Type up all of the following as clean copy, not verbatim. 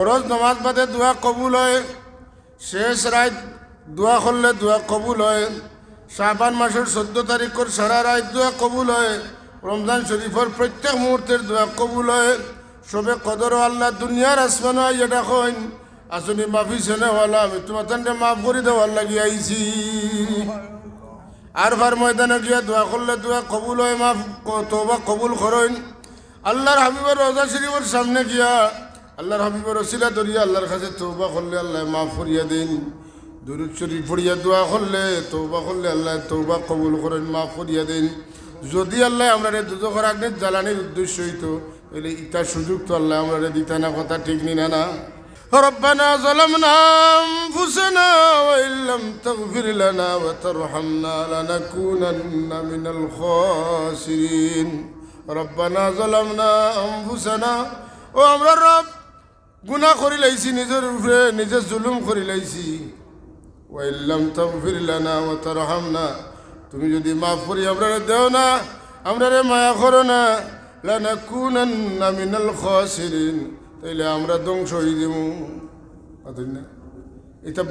ফরজ নামাজ বাদে দোয়া কবুল হয়, শেষ রাত দোয়া করলে দোয়া কবুল হয়, শাবান মাসের 14 তারিখের সারা রাত দোয়া কবুল হয়, রমজান শরীফের প্রত্যেক মুহূর্তের দোয়া কবুল হয়। সবে কদর আল্লাহ দুনিয়ার আসমান এটা কইন আসনি মাফি সেনেওয়ালা আমি তোমার মাফ করে দেওয়ার লাগি আইছি। আর ভার ময়দানে গিয়া দোয়া করলে দোয়া কবুল হয়, মাফ তওবা কবুল করেন। আল্লাহর হাবিবের রওজা শরীফের সামনে গিয়া আল্লাহর হাবিবের ওসিলা ধরিয়া আল্লাহর কাছে তওবা করলে আল্লাহ মাফ করিয়া দেন। দুরূদ শরীফ পড়িয়া দোয়া করলে তওবা করলে আল্লাহ তওবা কবুল করেন, মাফ করিয়া দেন। যদি আল্লাহ আমরা দুজখের আগে জ্বালানির উদ্দেশ্য হইতো তাহলে ইটার সুযোগ তো আল্লাহ আমরা দিতা না, কথা ঠিক নিনা না। ربنا ظلمنا أنفسنا وإن لم تغفر لنا وترحمنا لنكونن من الخاسرين ربنا ظلمنا أنفسنا ও আমরা রব গুনাহ করি লাইছি, নিজের উপরে নিজে জুলুম করি লাইছি। وإن لم تغفر لنا وترحمنا তুমি যদি মাফ করি আমরা দেও না, আমরা মায়া করো না, لنكونن من الخاسرين তাইলে আমরা ধ্বংস হয়ে যাব। না এটা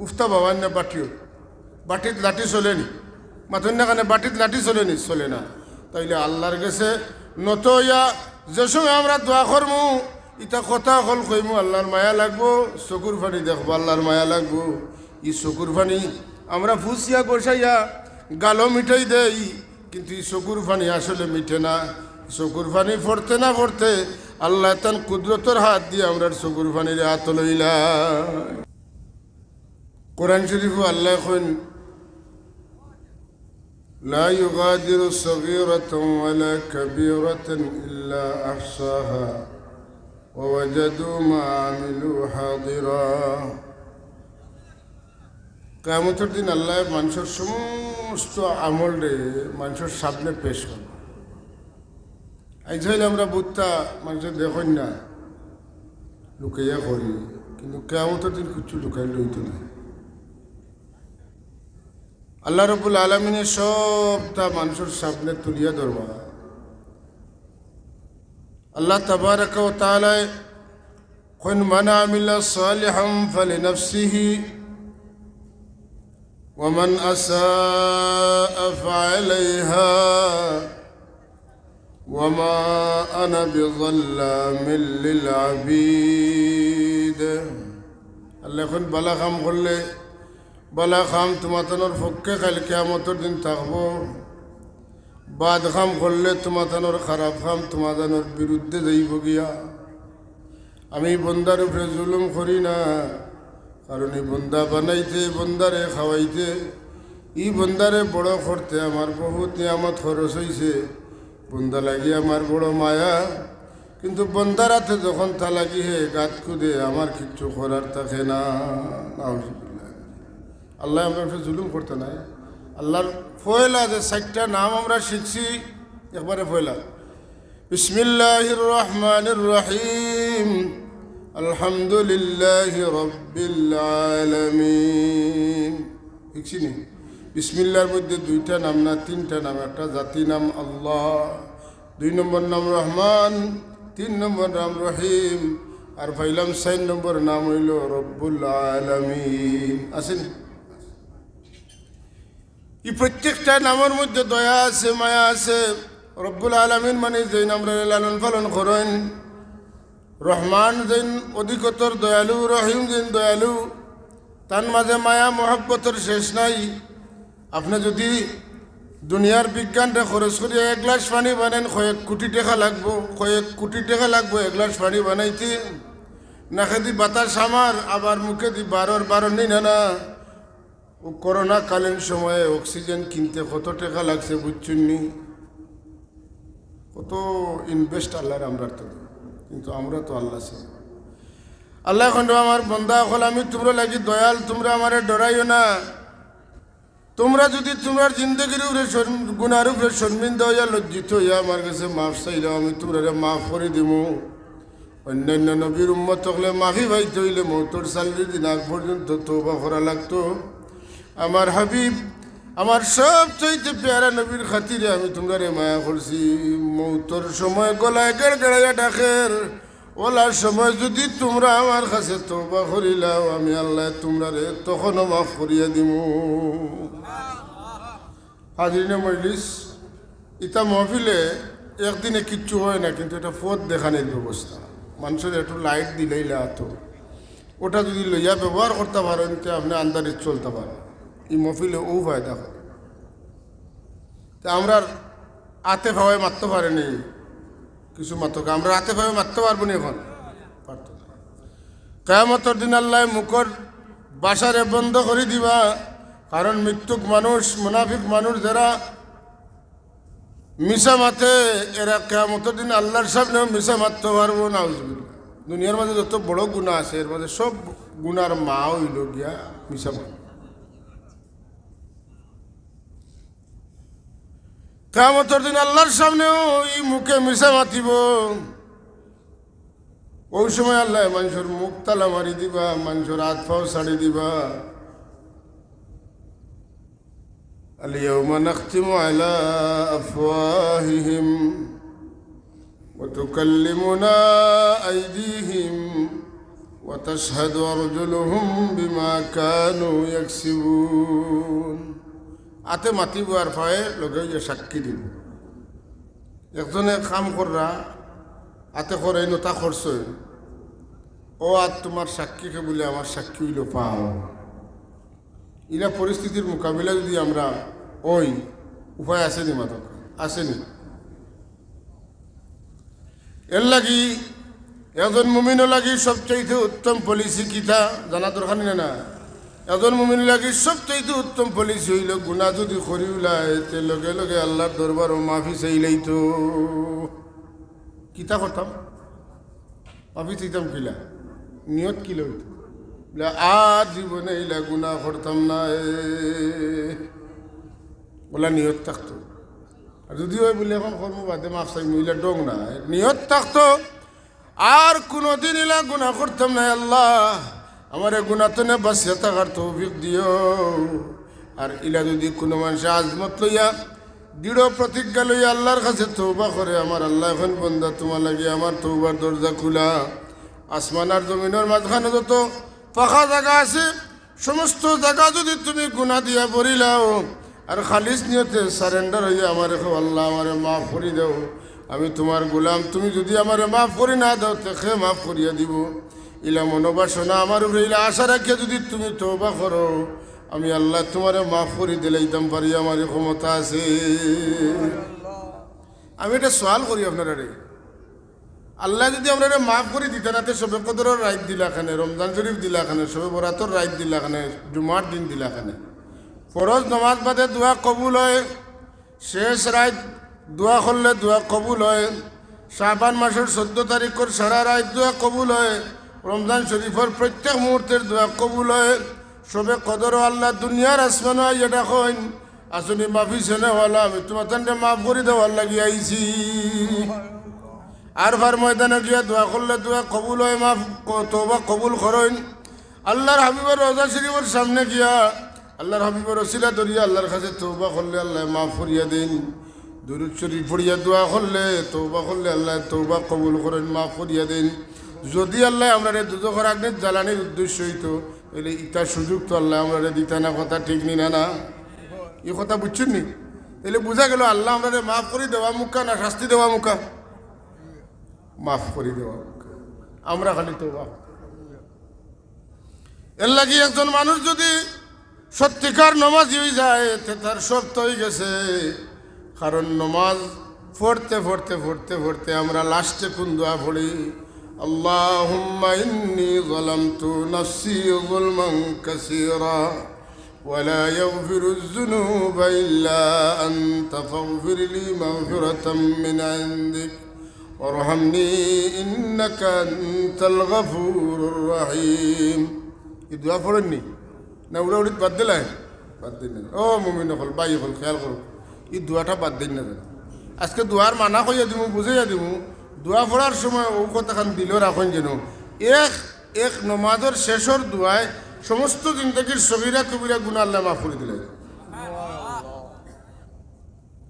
উফতা বাবার না বাটিও বাটিত লাঠি চলেনি, মাথুন না কানে বাটিত লাঠি চলেনি, চলে না। তাইলে আল্লাহর কাছে নত ইয়া যে সময় আমরা দোয়া করমু ইটা কথা হল কইমু আল্লাহর মায়া লাগবো, চকুর পানি দেখবো আল্লাহর মায়া লাগবো। ই চকুর পানি আমরা ফুসিয়া গোসাইয়া গালো মিঠাই দেই, কিন্তু ই চকুর পানি আসলে মিঠে না। চকুর পানি পড়তে না পড়তে আল্লাহ তান কুদরতের হাত দিয়ে আমরা চকুর পানির হাত লইলা। কোরআন শরীফ আল্লাহ কইন লা ইউগাদিরু সগীরাতান ওয়ালা কাবীরাতান ইল্লা আহসাহা ওয়া ওয়াজাদু মা আমিলু হাদিরা। কিয়ামতের দিন আল্লাহ মানুষের সমস্ত আমল রে মানুষের সামনে পেশ করবে। আজ হইলে আমরা বুঝতা মানুষের দেখুন না লুকাইয়া করি, কিন্তু কিয়ামতের দিন কিছু লুকাই লইতো না। আল্লাহ রাব্বুল আলামিনের সবটা মানুষের সামনে তুলিয়া ধরবা। আল্লাহ তাবারাকা ওয়া তাআলা কইন মান আমিলা সালিহান ফালিনাফসিহি ওয়া মান আসাআ ফাআলাইহা وما أنا بظلام للعبيد। আল্লাহ এখন বালা কাম করলে বালা কাম তোমার পক্ষে কাল কিয়ামতের দিন থাকবো, বাদ কাম করলে তোমার খারাপ কাম তোমার বিরুদ্ধে যাইব গিয়া। আমি বন্দার উপরে জুলুম করি না, কারণ এই বন্দা বানাইতে বন্দারে খাওয়াইতে ই বন্দারে বড় করতে আমার বহুত নিয়ামত খরচ হয়েছে। বন্দা লাগি আমার বড় মায়া, কিন্তু বন্দার হাতে যখন তা লাগি হে গাত খুদে আমার কিচ্ছু করার থাকে না। আল্লাহ আমরা জুলুম করতে নাই। আল্লাহর ফয়লা যে 60টা নাম আমরা শিখছি একবারে ফয়লা। বিসমিল্লাহির রহমানির রহিম আলহামদুলিল্লাহি রাব্বিল আলামিন। শিখছি নি? বিসমিল্লাহর মধ্যে 2টা নাম না 3টা নাম, একটা জাতি নাম আল্লাহ, 2 নম্বর নাম রহমান, 3 নম্বর নাম রহিম, আর পাইলাম 4 নম্বর নাম হইল রব্বুল আলামিন। আসেন এই প্রত্যেকটা নামের মধ্যে দয়া আছে, মায়া আছে। রব্বুল আলামিন মানে যেই আমরা লালন পালন করেন, রহমান যেন অধিকতর দয়ালু, রহিম যেন দয়ালু, তার মাঝে মায়া মহব্বতের শেষ নাই। আপনি যদি দুনিয়ার বিজ্ঞানটা খরচ করিয়া 1 গ্লাস পানি বানান কয়েক কোটি টাকা লাগবো, কয়েক কোটি টাকা লাগবো 1 গ্লাস পানি বানাইতে। নাকে দি বাতাস আমার, আবার মুখে দি 12 নেই না। ও করোনাকালীন সময়ে অক্সিজেন কিনতে কত টাকা লাগছে বুঝছেন নি? কত ইনভেস্ট আল্লাহর আমরা তো, কিন্তু আমরা তো আল্লাহ ছিল। আল্লাহ এখন আমার বন্দা হল আমি তোমরা লাগি দয়াল, তোমরা আমারে ডরাইও না। তোমরা যদি তোমার জিন্দগির উপরে গুনার উপরে শর্মিন্দা হইয়া লজ্জিত হইয়া আমার কাছে মাফ চাইলেও আমি তোমরা মাফ করে দিব। অন্যান্য নবীর উম্মত হলে মাফি পাইতে হইলে মৌতর সালের দিন আগ পর্যন্ত তওবা করা লাগতো। আমার হাবিব আমার সবচাইতে প্যারা নবীর খাতিরে আমি তোমরা মায়া করছি। মৌতর সময় গলায় গড়গড়াইয়া ডাকের ওলার সময় যদি তোমরা আমার কাছে তওবা করিলাও আমি আল্লাহ তোমরা রে তখনও মাফ করিয়া দিব। হাজিরিনে মজলিস, ইতা মহফিলে একদিনে কিচ্ছু হয় না, কিন্তু এটা পথ দেখানোর ব্যবস্থা। মানুষের একটু লাইট দিলেই তো ওটা যদি লইয়া ব্যবহার করতে পারেন তো আপনি আন্দারে চলতে পারেন। এই মহফিলে ও ফায়দা হয়। তা আমরা আতে ভাবে মারতে পারেনি, কিছু মাত্রকে আমরা আতে ভাবে মারতে পারবো না, এখন পারত না। কিয়ামতের দিন আল্লাহ মুখর বাসারে বন্ধ করে দিবা, কারণ মৃত্যুক মানুষ, মুনাফিক মানুষ যারা মিশা মাথে, এরা কিয়ামতের দিন আল্লাহর সামনেও মিশা মারতে পারবো না। দুনিয়ার মাঝে যত বড় গুণা আছে এর মাঝে সব গুণার মা হইল গিয়া মিশা মাথা। কিয়ামতের দিন আল্লাহর সামনেও এই মুখে মিশা মাতিব। ওই সময় আল্লাহ মানুষের মুখ তালা মারি দিবা, মানুষের হাত পাও ছাড়ি দিবা। اليوم نختم على أفواههم وتكلمنا أيديهم وتشهد أرجلهم بما كانوا يكسبون। আতে মাতিব আর পায়ে লগে সাক্ষী দিব। একজনে কাম কররা আতে করে নতা খরচ, ও আর তোমার সাক্ষীকে বলে আমার সাক্ষী হইল পাও। ইরা পরিস্থিতির মোকাবিলা যদি আমরা ওই উপায় আসেনি, মাদক আসেনি। এর লাগি একজন মুমিনও লাগি সবচাইতে উত্তম পলিসি কিতা জানা দরকার না। একজন মুমিন লাগি সবচাইতে উত্তম পলিসি হইল গুণা যদি করি ওলায় তে লগে লগে আল্লাহর দরবার ও মাফি চাইলেই তো কিতা করতাম, মাফি চাইতাম কিলা, নিয়ত কিলো হইতো আর জীবনে এইলা গুণা করতাম না, বলা নিয়ত থাকতো। আর যদি ওই বলে এখন কর্ম বাদে মাফ চাই মহিলা ডং না, নিয়ত থাকতো আর কোনোদিন এলা গুণা করতাম না। আল্লাহ আমার গুণা তো না বাঁচিয়ে থাকার তৌফিক দিও। আর ইলা যদি কোনো মানুষ আজমত লইয়া দৃঢ় প্রতিজ্ঞা লইয়া আল্লাহর কাছে তৌবা করে, আমার আল্লাহ এখন বন্দা তোমার লাগে আমার তৌবার দরজা খোলা। আসমান আর জমিনের মাঝখানে যত ফাঁকা জায়গা আছে সমস্ত জায়গা যদি তুমি গুণা দিয়া পড়িলাও আর খালিস নিয়তে সারেন্ডার হইয়া আমার আল্লাহ আমারে মাফ করি দাও, আমি তোমার গোলাম, তুমি যদি আমারে মাফ করি না দাও দেখে মাফ করিয়া দিব। ইলা মনোবাসনা আমার উপরে ইলা আশা রাখিয়া যদি তুমি তওবা করো আমি আল্লাহ তোমারে মাফ করি দিলাইতাম পারি, আমার ক্ষমতা আছে। আমি এটা সওয়াল করি আপনারা, আল্লাহ যদি আমরা মাফ করে দিতেন না, সবে কদরের রাইত দিলাখানে, রমজান শরীফ দিলাখানে, সবে বরাতর রাইত দিলাখানে, জুমার দিন দিলাখানে, ফরজ নমাজ বাদে দোয়া কবুল হয়, শেষ রাত দোয়া করলে দোয়া কবুল হয়, শাবান মাসের 14 তারিখের সারা রাত দোয়া কবুল হয়, রমজান শরীফের প্রত্যেক মুহূর্তের দোয়া কবুল হয়, সবে কদরও আল্লাহ দুনিয়ার আসমানো এটা কইন আসনি মাফি সেনেওয়ালা, আমি তোমার তান্ডে মাফ করে দেওয়ার লাগি আইছি। আর ভার ময়দানে গিয়া দোয়া করলে দোয়া কবুল হয়, মাফ তওবা কবুল করেন। আল্লাহর হাবিবের রওজা শরীফের সামনে গিয়া আল্লাহর হাবিবের ওসিলা ধরিয়া আল্লাহর কাছে তওবা করলে আল্লাহ মাফ করিয়া দেন। দুরূদ শরীফ পড়িয়া দোয়া করলে তওবা করলে আল্লাহ তওবা কবুল করেন, মাফ করিয়া দেন। যদি আল্লাহ আমরা দুজখের আগ্নে জ্বালানির উদ্দেশ্য হইতো তাহলে ইটার সুযোগ তো আল্লাহ আমরা দিতা না, কথা ঠিক নি না? এই কথা বুঝছেন নি? তাহলে বোঝা গেল আল্লাহ আমরা মাফ করে দেওয়া মুখা না শাস্তি দেওয়া মুখা? মাফ করে দেওয়া মুখা। আমরা খালি তওবা। এর লাগি একজন মানুষ যদি সত্যিকার নমাজি হয়ে যায় তার সব তো হয়ে গেছে। কারণ নমাজ পড়তে পড়তে পড়তে পড়তে আমরা লাস্টে কোন দোয়া পড়ি? আল্লাহুম্মা ইন্নী যালামতু নাফসি যুলমান কাসীরা ওয়ালা ইয়াগফিরুয যুনুবা ইল্লা আনতা ফাগফির লি মাগফিরাতাম মিন ইনদিক ওয়ারহামনি ইন্নাকা আনতাল গফুরুর রহিম। এই দোয়া পড়েননি না? উড়াউড়ি বাদ দিলেন? বাদ দিন না। ও মুমিন হল বাই হল খেয়াল করো, এই দোয়াটা বাদ দিন না। আজকে দোয়ার মানা কইয়া দিব, বুঝাইয়া দিব। দোয়া পড়ার সময় ও কথাখান দিল রাখুন যেন এক নমাজের শেষর দোয়ায় সমস্ত জিন্দগির সগীরা কবিরা গুনাহ আল্লাহ মাফ করে দিলেন।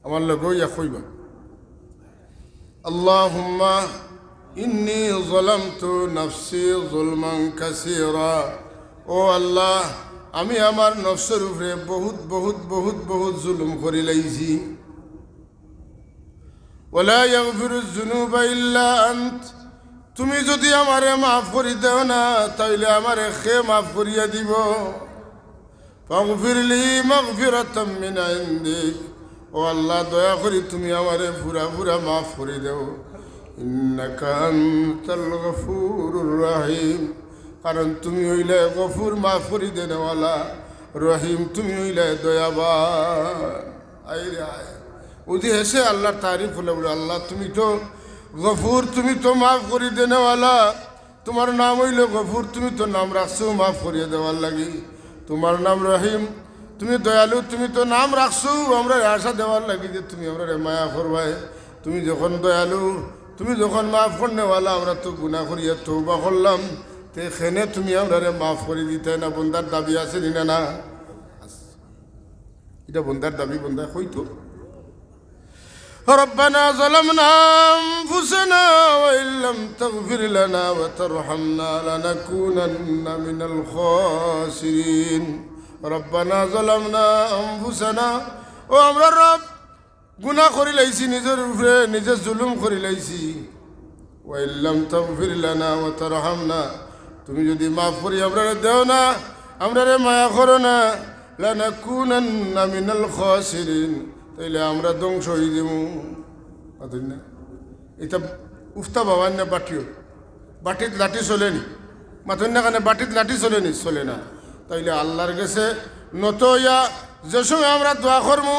আমার লগে ইয়া কইবা আল্লাহুম্মা ইন্নী যালামতু নাফসি যুলমান কাসীরা। ও আল্লাহ, আমি আমার নফসের উপরে বহুত বহুত বহুত বহুত জুলুম করে লাইছি। ওয়ালা ইয়াগফিরুয যুনুবা ইল্লা আনত। তুমি যদি আমারে মাফ করে দাও না, তাইলে আমারে খে মাফ করিয়া দিব। ফাগফিরলি মাগফিরাতাম মিন ইনদিক। ও আল্লাহ, দয়া করি তুমি আমারে পুরা পুরা মাফ করে দাও। ইন্নাকা আনতাল গফুরুর রহিম। কারণ তুমি হইলে গফুর, মাফ করে দেওয়ালা। রহিম, তুমি হইলে দয়াবান। আইরে আয় উদি হেসে আল্লাহর তারিফ হলে বলে, আল্লাহ তুমি তো গফুর, তুমি তো মাফ করে দেওয়ালা। তোমার নাম হইল গফুর, তুমি তো নাম রাখছো মাফ করিয়ে দেওয়ার লাগি। তোমার নাম রহিম, তুমি দয়ালু, তুমি তো নাম রাখছো আমরা আশা দেওয়ার লাগি যে তুমি আমরা মায়া করবাই। তুমি যখন দয়ালু, তুমি যখন মাফ করনেওয়ালা, আমরা তো গুনাহ করিয়া তওবা করলাম, তে খেনে তুমি আমরা মাফ করে দিতে না। বন্দার দাবি আছে না? না, এটা বন্দার দাবি, বন্দা হইতো। ربنا ظلمنا أنفسنا وإن لم تغفر لنا وترحمنا لنكونن من الخاسرين। ربنا ظلمنا أنفسنا। ও আমরা রব গুনাহ করে লাইছি, নিজের উপরে নিজে জুলুম করে লাইছি। وإن لم تغفر لنا وترحمنا, তুমি যদি মাফ করি আমরা দেও না, আমরা মায়া করো না, লানাকুনান্না মিনাল খাসিরিন, তাইলে আমরা ধ্বংস হয়ে যাব। না এটা উফতা বাবার না বাটিও, বাটিত লাঠি চলেনি মাথন না, কানে বাটিত লাঠি চলেনি, চলে না। তাইলে আল্লাহর কাছে নত ইয়া যে সময় আমরা দোয়া করবো,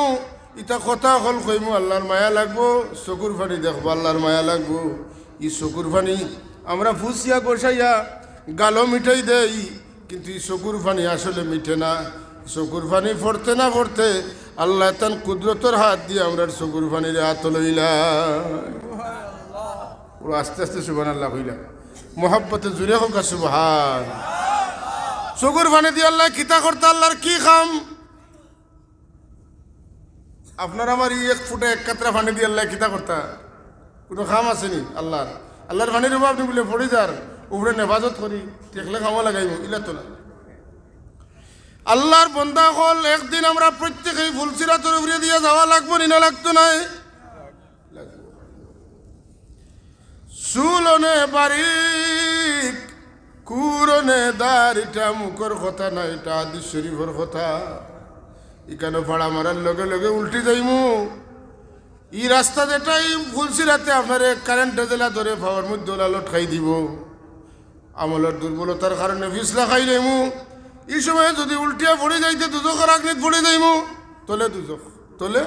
ইটা কথা হল কইমু আল্লাহর মায়া লাগবো, চকুর পানি দেখবো আল্লাহর মায়া লাগবো। ই চকুর পানি আমরা ফুসিয়া গোসাইয়া গালো মিঠাই দেই, কিন্তু এই চকুর পানি আসলে মিঠে না। চকুর পানি পড়তে না পড়তে আল্লাহ তান কুদরতর হাত দিয়ে আমরা চকুর পানির হাত লইলা। আস্তে আস্তে সুবহানাল্লাহ কইলা, মোহাব্বতে জুড়ে হোক সুবহান। চকুর পানি দিয়ে আল্লাহ কিতা করতে, আল্লাহর কি খাম? আপনার আমার এই এক ফুটে এক কাতরা পানি দিয়ে আল্লাহ কিতা করতা, কোনো খাম আসেনি আল্লাহর? আল্লাহর পানির উপর আপনি বলে পড়ি যার উপরে নেবাজত করি টেকলে খামা লাগাইব, ইলা তো না। আল্লাহর বন্দা হল একদিন আমরা প্রত্যেকেই ফুলসিরাতের উপরে দিয়ে যাওয়া লাগবো, না লাগতো নাই? চুলনে বারিক কুরনে দার, এটা মুখর কথা না, এটা হাদিস শরীফের কথা। এখানে ভাড়া মারার লগে লগে উল্টি যাইমু। এই রাস্তা যেটাই ফুলসিরাতে আপনার কারেন্টে জেলা ধরে পাওয়ার মধ্যে লালট খাই দিব। আমলের দুর্বলতার কারণে ফিসলা খাই যাইমু। এই সময় যদি উল্টিয়া পড়ে যাইতে দুজকের আগ্নিত পড়ে যাইমু, তলে দুজক, তলে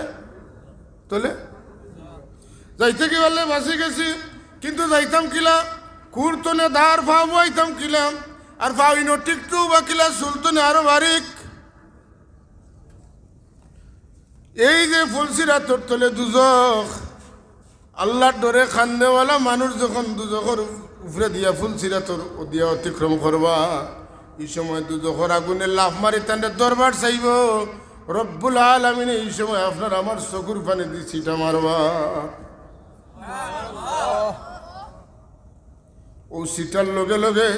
তলে যাইতে কি বললে বাঁচি গেছি, কিন্তু যাইতাম কিলা কুরতনে ধার ফাও আইতাম কিলাম, আর ফাউইন টিকটু বা কিলা সুলতনে আরো বারিক। এই যে ফুলসিরাতর তলে দুজক, আল্লাহর ডরে খান্দেওয়ালা মানুষ যখন দুজকের উপরে দিয়া ফুলসিরাতর দিয়া অতিক্রম করবা, এই সময় দুজকের আগুনে লাফ মারি তাদের দরবার চাইব রব্বুল আলামিন। এই সময় আপনার আমার চকুর পানি দিয়ে ছিটা মারবা। ও সিটার লগে লগে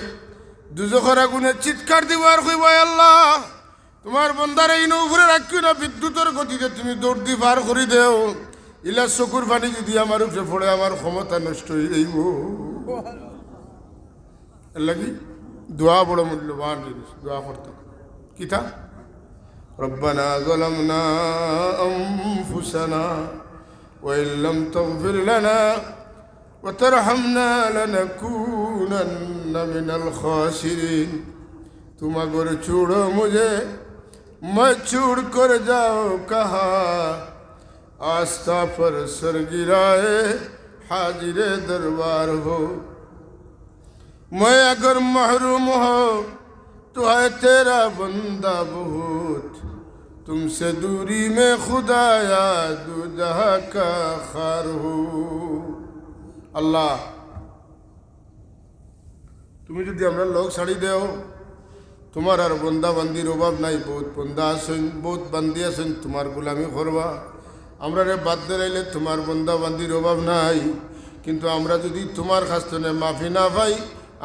দুজকের আগুনে চিৎকার দিব আর কইব, আল্লাহ তোমার বন্দার এই উপরে রাখি না, বিদ্যুতের গতিতে তুমি দৌড় দি পার করে দেও। ইলা চকুর পানি যদি আমার উপরে পড়ে আমার ক্ষমতা নষ্ট হয়ে যাইব। এর লাগি দোয়া বড় মূল্যবান জিনিস, দোয়া করতাম কিতা, রব্বানা যালামনা আনফুসানা ওয়া ইন লাম তাগফির লানা ওয়া তারহামনা লানাকুনান্না মিনাল খাসিরিন। तुम अगर छोड़ो मुझे मैं छोड़ कर जाओ कहा, आस्था पर सर गिराए हाजिर दरबार हो। मैं अगर महरूम हो तो है तेरा बंदा बहुत, तुमसे दूरी में खुदाया दो जहाँ का खार हो। अल्लाह তুমি যদি আমরা লোক ছাড়ি দেও, তোমার আর বন্দা বান্দির অভাব নাই, বহুত বন্দা আছেন, বহুত বান্দি আছেন, তোমার গোলামি করবা। আমরা রে বাদ দিলাইলে তোমার বন্দা বান্দির অভাব নাই, কিন্তু আমরা যদি তোমার কাছ থেকে মাফি না পাই,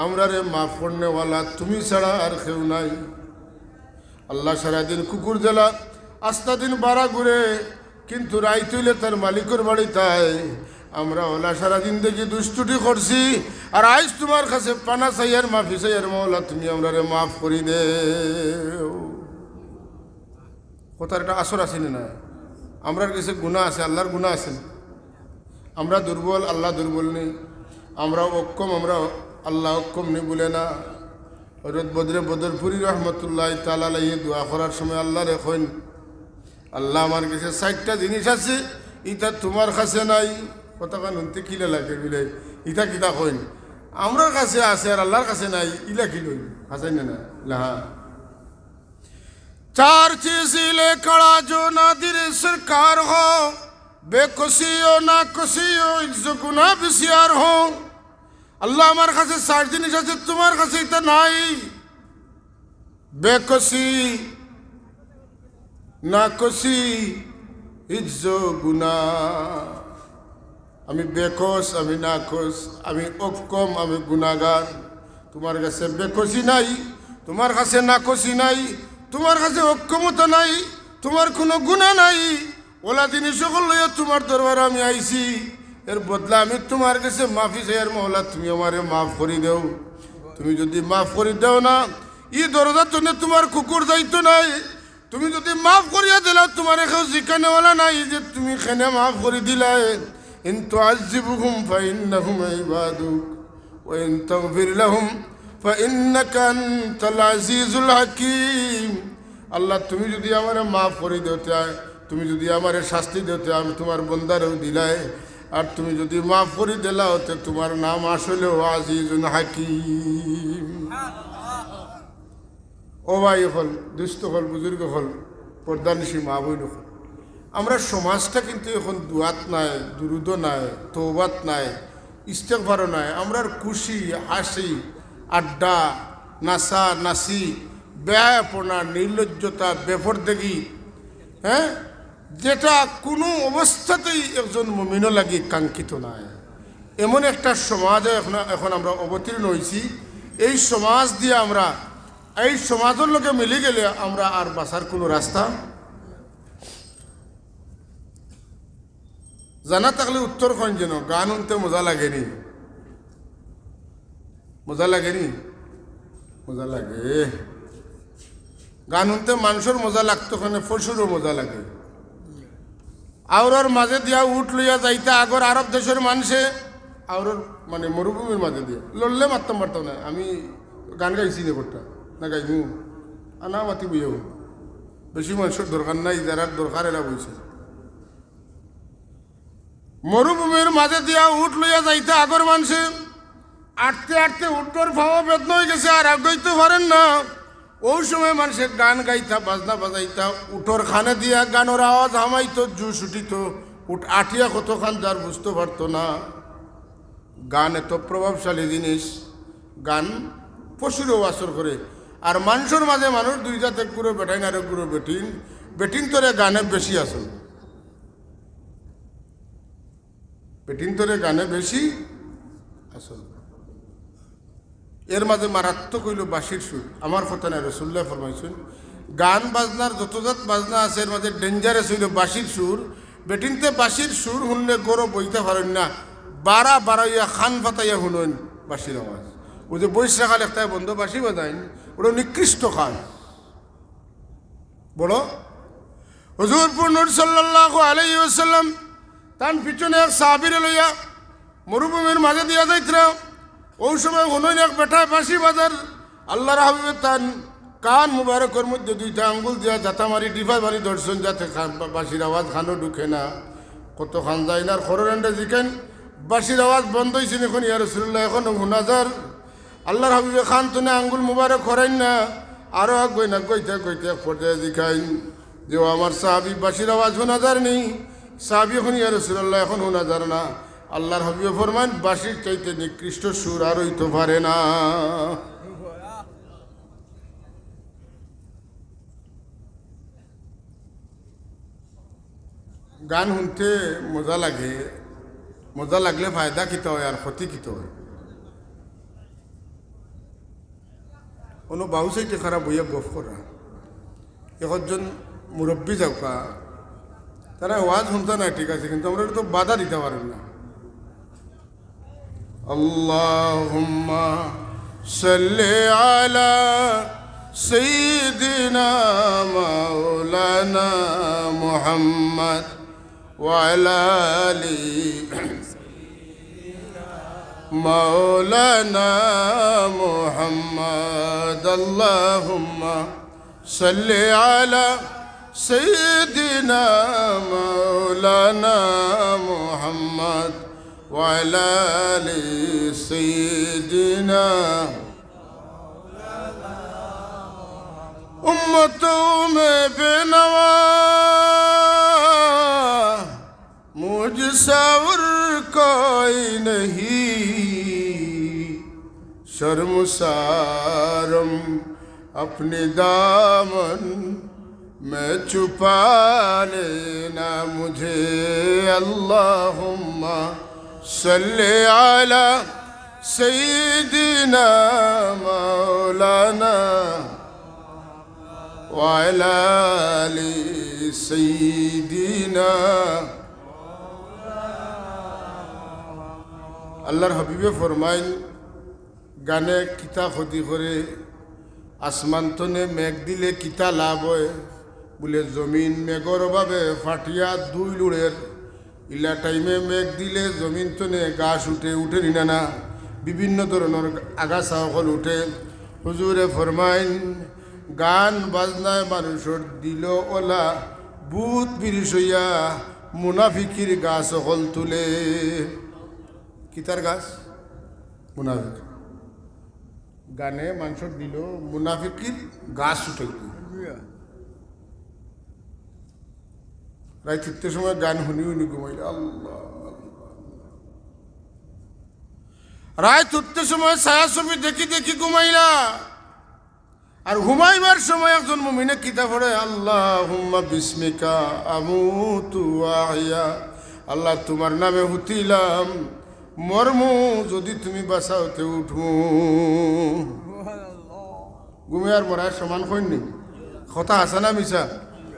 আমরা রে মাফ করনেওয়ালা তুমি ছাড়া আর কেউ নাই। আল্লাহ সারাদিন কুকুর জেলা আস্তা দিন বাড়া ঘুরে, কিন্তু রাই তুইলে তার মালিকের বাড়ি তাই। আমরা ওলা সারাদিন দেখি দুষ্টুটি করছি, আর আজ তোমার কাছে পানা চাইয়ার মাফি চাইয়ার মৌলা তুমি আমরা রে মাফ করি দে। কথার একটা আসর আছে না? আমরার কাছে গুনাহ আছে, আল্লাহর গুনাহ আছে। আমরা দুর্বল, আল্লাহ দুর্বল নেই। আমরা অক্ষম, আমরা আল্লাহ অক্ষম নেই বলে না। হযরত বদরে বদরপুরি রহমতুল্লাহ তাআলা আলাইহি দোয়া করার সময় আল্লাহ রেখেন, আল্লাহ আমার কাছে 60টা জিনিস আছে, ইটা তোমার কাছে নাই। কথা কানুনতে কিলে লাগে বিলে ইটা কিতা কইন, আমরার কাছে আছে আর আল্লাহর কাছে নাই, ইলা কি লই হাসাই না লাহা। चार चीज ले कड़ा जो नादिर सरकार हो, बेकसी हो ना कसी हो, इज्जत गुना बिसियार हो। अल्लाह हमारे काছে 60 জিনিস আছে, তোমার কাছে এটা নাই। বেকসি না কসি, ইজ্জত গুনা। আমি বেকস, আমি নাকস, আমি অক্ষম, আমি গুনাহগার। তোমার কাছে বেকসি নাই, তোমার কাছে নাকসি নাই, তোমার কাছে অক্ষমতা নাই, তোমার কোনো গুনাহ নাই। ওলা জিনিস সকল লইয়া তোমার দরবারে আমি আইছি, এর বদলা আমি তোমার কাছে মাফি চাই। আর মওলা তুমি আমারে মাফ করে দেও। তুমি যদি মাফ করে দাও না, ই দরজা তো তোমার কুকুর দায়িত্ব নাই। তুমি যদি মাফ করিয়া দিলাও, তোমার কেউ জিজ্ঞানেওয়ালা নাই যে তুমি কেনে মাফ করে দিলাই। ইন তুআযিবুহুম ফাইন্নাহুম ইবাদুক ওয়া ইন তাগফির লাহুম ফাইন্নাকা আনতাল আজিজুল হাকীম। আল্লাহ তুমি যদি আমারে মাফ করে দিতে, তুমি যদি আমারে শাস্তি দিতে, আমি তোমার বন্দারেও দিলাই। আর তুমি যদি মাফ করে দিলাও, তো তোমার নাম আসলেও আজিজুল হাকীম। ও ভাই হল, দুস্থ হল, বুজুর্গ হল, পর্দানিশী মা বইন হল, আমরা সমাজটা কিন্তু এখন দুয়াত নাই, দুরুদ নাই, তওবাত নাই, ইস্তেগফারও নাই। আমরা খুশি হাসি, আড্ডা, নাচা নাচি, বেয়াপনা, নির্লজ্জতা, বেপরদেগি, হ্যাঁ, যেটা কোনো অবস্থাতেই একজন মুমিনও লাগি কাঙ্ক্ষিত নাই। এমন একটা সমাজে এখন আমরা অবতীর্ণ হয়েছি। এই সমাজ দিয়ে আমরা, এই সমাজের লোকে মিলে গেলে আমরা আর বাঁচার কোনো রাস্তা জানা থাকলে উত্তর কোন যেন। গান শুনতে মজা লাগেনি? মজা লাগেনি? মজা লাগে। গান শুনতে মানুষের মজা লাগতো, ওখানে পশুরও মজা লাগে। আওরার মাঝে দিয়া উঠ লইয়া যাইতে আগর আরব দেশের মানুষে, আওরার মানে মরুভূমির মাঝে দিয়ে লড়লে মারতাম পারতাম না। আমি গান গাইছি না করতাম না, গাইমু আনা মাতি বইও। বেশি মানুষের দরকার নাই, যারা দরকার এরা বইছে। মরুভূমির মাঝে দিয়া উঠ লইয়া যাইতে আগর মানুষে আটতে আটতে উঠর ভাবা বেদনা হয়ে গেছে, আর আগাইতে পারেন না। ওই সময় মানুষে গান গাইতা, বাজনা বাজাইতা, উঠোর খানে দিয়া গানের আওয়াজ হামাইতো, জুস উঠিত, উঠ আঠিয়া কতখান যার বুঝতে পারতো না। গান এত প্রভাবশালী জিনিস, গান পশুরও আসর করে। আর মানুষের মাঝে মানুষ দুই জাতের গুঁড়ো বেটাইন আর গুঁড়ো বেটিন, বেটিন তোরে গানে বেশি আসল, বেটিন তোরে গানে বেশি আসল। এর মাঝে মারাত্মক হইল বাঁশির সুর। আমার কথা নাই, রাসূলুল্লাহ ফরমাইছেন গান বাজনার যত জাত বাজনা আছে এর মাঝে ডেঞ্জারাস হইল বাঁশির সুর। বেটিনতে বাঁশির সুর শুনলে গরো বইতে পারেন না, বাড়া বাড়াইয়া খান ফাতাইয়া শুনেন বাঁশির আওয়াজ। ওই যে বৈশাখাল একটা বন্ধ বাঁশি বাজাইন, ওটা নিকৃষ্ট খান বড়। হুজুরপুর নূর সাল্লাল্লাহু আলাইহি ওয়াসাল্লাম তার পিছনে এক সাহাবীরে লইয়া মরুভূমির মাঝে দিয়া যাইতরা। ওই সময় হনইন এক বেটায় বাঁশি বাজার। আল্লাহর হাবিবের তান কান মুবারকের মধ্যে দুইটা আঙ্গুল দিয়া জাতা মারি ডিফা মারি ধরছেন, যাতে বাঁশির আওয়াজ খানো ঢুকে না। কত খান যায় না খররেন্ডে জিকেন বাঁশির আওয়াজ বন্ধ হয়েছে এখন, ইয়া রাসূলুল্লাহ এখন হুনাজার। আল্লাহর হাবিবে খান তো না আঙ্গুল মুবারক করেন না, আরও আগুই না গইতে গইতে এক পর্যায়ে জিখাইন যে ও আমার সাহাবি বাঁশির আওয়াজ হুনাজার নেই। সাহাবি এখন ইয়া রাসূলুল্লাহ এখন হুনাজার না। আল্লাহর হাবিবে ফরমান বাঁশির চাইতে নিকৃষ্ট সুর আর হইতে পারে না। গান শুনতে মজা লাগে, মজা লাগলে ফায়দা কিতা হয় আর ক্ষতি কিতা হয়। কোনো বাহু সাইটে খারাপ বইয়া গফ করা একজন মুরব্বী যাওকা তারা ওয়াজ শুনতে না ঠিক আছে, কিন্তু আমরা তো বাধা দিতে পারেন না। আল্লাহুম্মা সাল্লি আলা সাইয়্যিদিনা মাওলানা মুহাম্মদ ওয়া আলা আলি মাওলানা মুহাম্মদ। আল্লাহুম্মা সাল্লি আলা سيدنا مولانا محمد وعلى آل سيدنا امتوں میں بنوا مجھ ساور کوئی نہیں شرمسارم اپنے دامن میں چھپا لینا مجھے۔ اللہم صلی علی سیدنا مولانا وعلی آل سیدنا۔ আল্লাহর হাবিবে ফরমাইন গানে কিতা ক্ষতি করে, আসমান তনে মেঘ দিলে কিতা লাভ হয়, বলে জমিন মেঘর অভাবে ফাটিয়া দুই লুড়ের ইলা টাইমে মেঘ দিলে জমিন তনে গাছ উঠে নিনা না, বিভিন্ন ধরনের আগাছা সকল উঠে। হুজুরে ফরমাইন গান বাজনায় মানুষের দিল ওলা বুত বিরিশ হইয়া মুনাফিকির গাছ সকল তুলে। কিতার গাছ? মুনাফিক। গানে মানুষের দিল মুনাফিকির গাছ উঠে। রায় 3টের সময় গান শুনি ঘুমাইলে আল্লাহ। রায় 3টের সময় ছায়া ছবি দেখি ঘুমাইলা, আর ঘুমাইবার সময় একজন মুমিনে কিতা পড়ে আল্লাহুম্মা বিসমিকা আমুতু ওয়া আহইয়া। আল্লাহ তোমার নামে হুতিলাম, মরমু যদি তুমি বাঁচাওতে উঠু। ঘুমে আর মরার সমান হয়নি, কথা হাসা না মিশা?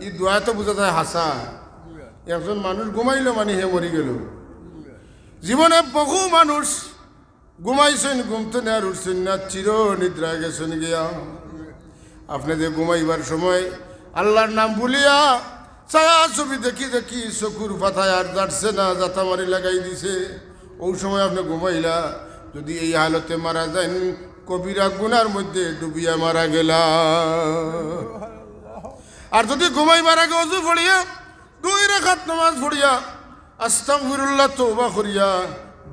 এই দোয়া তো বোঝা যায় হাসা। একজন মানুষ ঘুমাইল মানে হে মরি গেল। জীবনে বহু মানুষ ঘুমাইছেন, ঘুমতে না আর উঠছেন না, চির নিদ্রা গেছেন গিয়া। আপনাদের ঘুমাইবার সময় আল্লাহর নাম বলিয়া ছায়া ছবি দেখি চকুর পাতায় আর যাচ্ছে না, জাতামারি লাগাই দিছে। ওই সময় আপনি ঘুমাইলা, যদি এই হালতে মারা যান কবিরা গুনার মধ্যে ডুবিয়া মারা গেলা। আর যদি ঘুমাইবার আগে অজু পড়িয়া 2 রাকাত নামাজ পড়িয়া আস্তাগফিরুল্লাহ তওবা করিয়া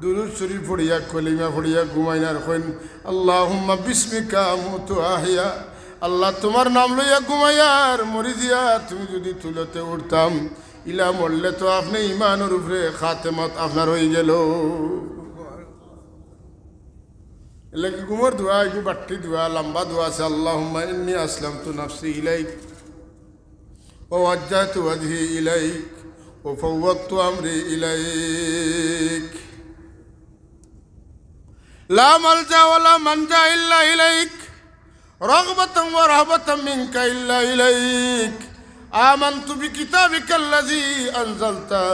দুরূদ শরীফ পড়িয়া কলিমা পড়িয়া ঘুমাইনার কইন আল্লাহুম্মা বিসমিকা আমুতু আহইয়া। আল্লাহ তোমার নাম লইয়া ঘুমাইয়ার মরি দিয়া তুমি যদি তুলতে উঠতাম, ইলা মরলে তো আপনি ইমানের উপরে খাতেমত আপনার হয়ে গেল। এলাকি ঘুমর দোয়া, একটু বাট্টি দোয়া, লম্বা দোয়া আছে। আল্লাহুম্মা ইন্নী আসলামতু নাফসি ইলাইক ওয়া ওয়াজ্জাহতু ওয়াজহি ইলাইক ওয়া ফাওয়াদতু আমরি ইলাইক লা মালজা ওয়া লা মানজা ইল্লা ইলাইক রাগবাতান ওয়া রাহবাতান মিনকা ইল্লা ইলাইক আমানতু বিকিতাবিকাল্লাযী আনজালতা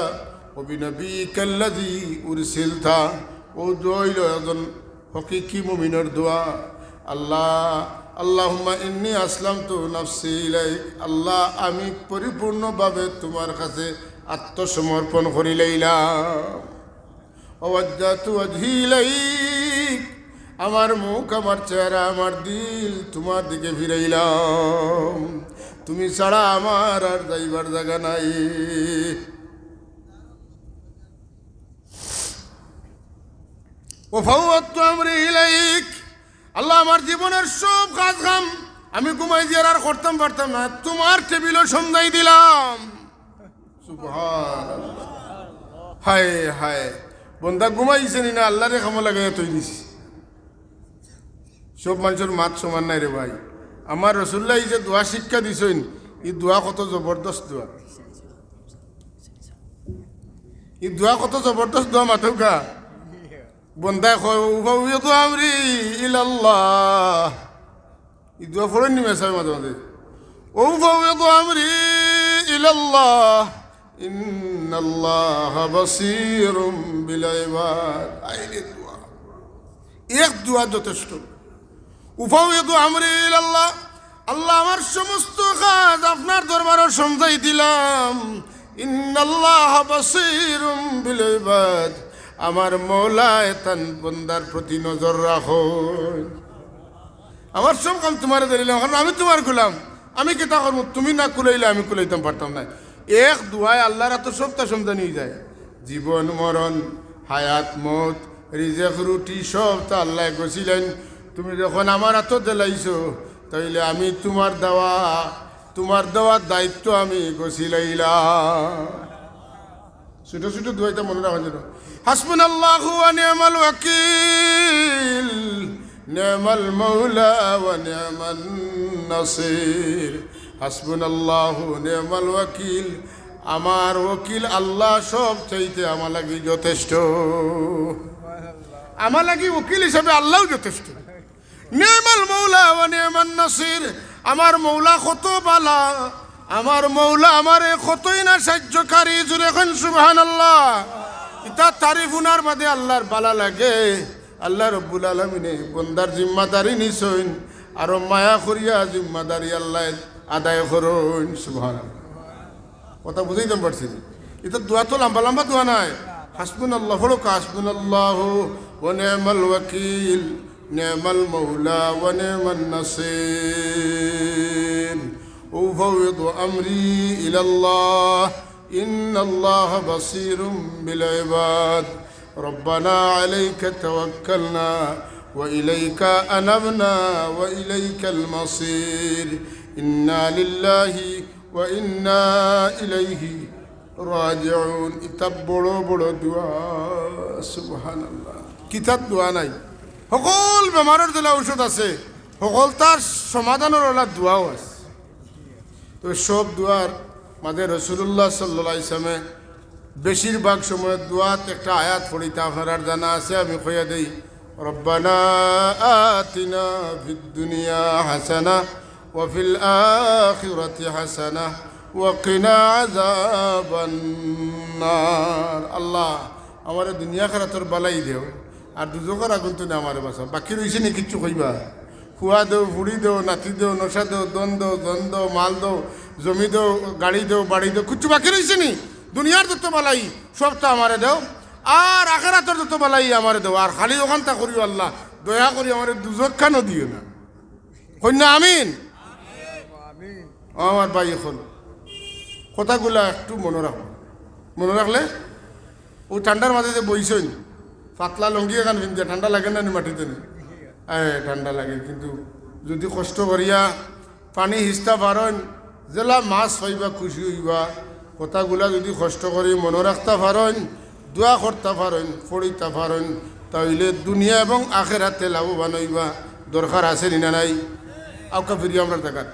ওয়া বিনবিয়িকাল্লাযী উরসিলতা। ও দোয়া হইল একজন হকিকি মুমিনের দোয়া। আল্লাহুম্মা ইন্নী আসলামতু নাফসি ইলাইক। আল্লাহ আমি পরিপূর্ণভাবে তোমার কাছে আত্মসমর্পণ করি লইলাম। ওয়াজ্জাহতু ওয়াজহি ইলাইক, আমার মুখ, আমার চেহারা, আমার দিল তোমার দিকে ফিরাইলাম। তুমি ছাড়া আমার আর যাইবার জায়গা নাই। ও ফাওয়াদতু আমরি ইলাইক, আল্লাহ আমার জীবনের সব কাজ কাম আমি ঘুমাই দিয়ে আর করতাম পারতাম না, তোমার টেবিলও সন্ধ্যায় দিলাম। সুবহানাল্লাহ। হায় হায়, বন্দা ঘুমাইছেনি না আল্লাহরে খামো লাগাইয়া তৈ দিছি। সব মানুষের মাত সমান নাই রে ভাই। আমার রাসূলুল্লাহ এই যে দোয়া শিক্ষা দিছেন, এই দোয়া কত জবরদস্ত দোয়া। এই দোয়া কত জবরদস্ত দোয়া মাথৌকা বন্দায় কয় উফাউযিদু আমরি ইলাল্লাহ এই দোয়া পড়েন নি মেসাবে মাঝে মাঝে উফাউযিদু আমরি ইলাল্লাহ ইন্নাল্লাহা বাসীরুম বিল ইবাদ আইরে দোয়া এক দোয়া যথেষ্ট উফাউযিদু আমরি ইলাল্লাহ আল্লাহ আমার সমস্ত কাজ আপনার দরবারে সমঝাই দিলাম ইন্নাল্লাহা বাসীরুম বিল ইবাদ আমার মৌলা তান বন্দার প্রতি নজর রাখো আমার সব কাম তোমার দিলাম কারণ আমি তোমার গোলাম আমি কেটা করবো তুমি না কুলাইলে আমি কুলাইতাম পারতাম না এক দুয়ায় আল্লাহর এত সবটা সমঝা নিয়ে যায় জীবন মরণ হায়াত মত রিজেক রুটি সব তা আল্লাহ গছিলেন তুমি যখন আমার এত দিলাইছো তাইলে আমি তোমার দেওয়ার দায়িত্ব আমি গছিলাইলাম ছোট ছোট দুয়াইটা মনে রাখা যেন হাসবুনাল্লাহু ওয়া নি'মাল ওয়াকিল নি'মাল মাওলা ওয়া নি'মান নাসির হাসবুনাল্লাহু নি'মাল ওয়াকিল আমার ওকিল আল্লাহ সব চাইতে আমার লাগি যথেষ্ট আমার লাগি ওকিল হিসাবে আল্লাহও যথেষ্ট নি'মাল মাওলা ওয়া নি'মান নাসির আমার মৌলা কত বালা আমার মৌলা আমারে কতই না সাহায্যকারী জুড়ে এখন সুবহানাল্লাহ ইতা তারিফ উনার বাদে আল্লাহর বালা লাগে আল্লাহ রব্বুল আলামিনে বন্দার জিম্মাদারি নিছইন আর মায়া করিয়া জিম্মাদারি আল্লাহ আদায় করুন সুবহানাল্লাহ কথা বুঝাইতে পারছি এটা দোয়া তো লম্বা লম্বা দোয়া নাই হাসবুনাল্লাহ হলো হাসবুনাল্লাহু ওয়া নি'মাল ওয়াকিল নি'মাল মাওলা ওয়া নি'মান নাসির উফাউযিদু আমরি ইলাল্লাহ ইন্নাল্লাহা বাসীরুম বিল ইবাদ ربنا عليك توكلنا وإليك أنبنا وإليك المصير إنا لله وإنا إليه راجعون ইতাবড়ো বড় দোয়া সুবহানাল্লাহ কিতাব দোয়া নাই সকল বেমারের দিলা ঔষধ আছে সকল তার সমাধানের ওলা দোয়াও আছে তো সব দোয়ার মাঝে রাসূলুল্লাহ সাল্লাল্লাহু আলাইহি ওয়াসাল্লামে বেশিরভাগ সময় দোয়াত একটা আয়াত পড়িতে আপনার জানা আছে আমি কইয়া দেই রব্বানা আতিনা ফিদ দুনিয়া হাসানা ওয়া ফিল আখিরাতি হাসানা ওয়া কিনা আযাবান নার আল্লাহ আমারে দুনিয়া খারাতর বালাই দেও আর দুজকের আগুন তো আমারে বাঁচাও বাকি রইছে নি কিচ্ছু কইবা খুয়া দেও ফুড়ি দেও নাতি দেও নশা দেও দ্বন্দ্ব মাল দেও জমি দেও গাড়ি দেও বাড়ি দেও কিচ্ছু বাকি রইছে নি দুনিয়ার যত বালাই সবটা আমারে দেও আর আখিরাতের যত বালাই আমারে দেও আর খালি ওখানটা করিও আল্লাহ দয়া করি আমারে দুজকখানো দিও না কন্যা আমিন আমার ভাই এখন কথাগুলা একটু মনে রাখো মনে রাখলে ও ঠান্ডার মাঝে যে বইছেন পাতলা লঙ্গি এখান পিনতে ঠান্ডা লাগে না মাটিতে ঠান্ডা লাগে কিন্তু যদি কষ্ট করিয়া পানি হিস্তা পারেন জেলা মাছ পাইবা খুশি হইবা কথাগুলা যদি কষ্ট করি মনে রাখতে পারেন দোয়া করতে পারেন পড়িতে পারেন তাইলে দুনিয়া এবং আখেরাতে লাভবান হইবা দরকার আছে না নাই আউকা ফিরিয়ে আমরা দেখার